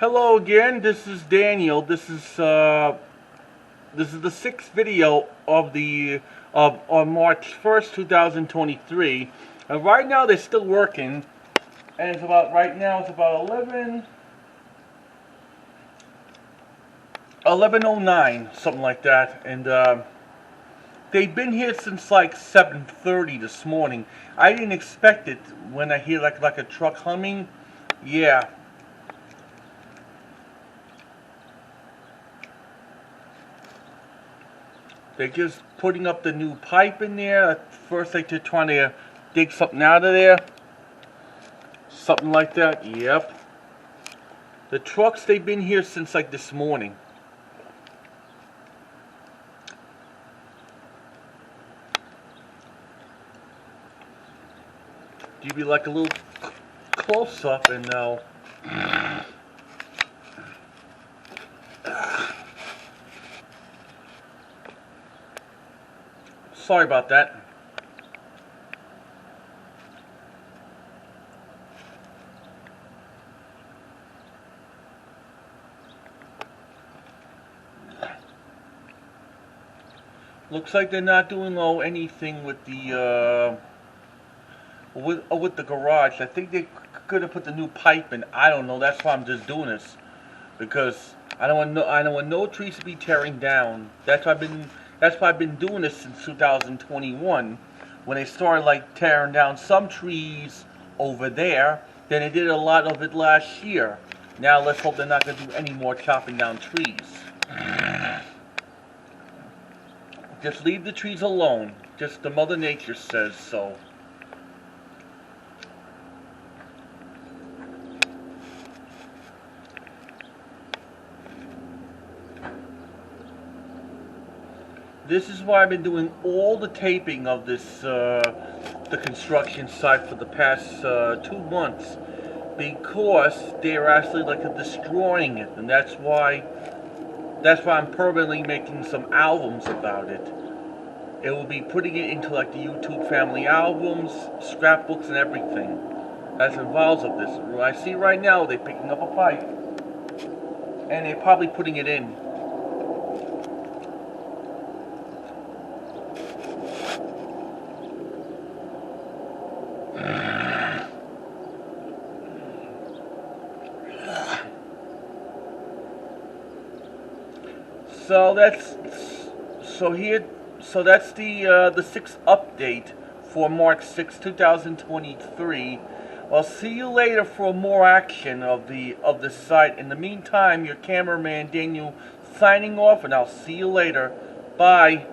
Hello again. This is Daniel. This is the sixth video of on March 1st, 2023. And right now they're still working, and it's about 11:09, something like that. And they've been here since like 7:30 this morning. I didn't expect it when I hear like a truck humming. Yeah. They're just putting up the new pipe in there. At first, they're trying to dig something out of there. Something like that. Yep. The trucks, they've been here since like this morning. Give you like a little close up and now. Sorry about that. Looks like they're not doing anything with the with the garage. I think they could have put the new pipe in. I don't know. That's why I'm just doing this, because I don't want no trees to be tearing down. That's why I've been doing this since 2021, when they started like tearing down some trees over there. Then they did a lot of it last year. Now let's hope they're not going to do any more chopping down trees. Just leave the trees alone. Just the Mother Nature says so. This is why I've been doing all the taping of this, the construction site for the past 2 months, because they're actually like destroying it, and that's why I'm permanently making some albums about it. It will be putting it into like the YouTube family albums, scrapbooks, and everything that's involved with this. I see right now they're picking up a pipe, and they're probably putting it in. So that's the sixth update for March 6, 2023. I'll see you later for more action of the site. In the meantime, your cameraman Daniel signing off, and I'll see you later. Bye.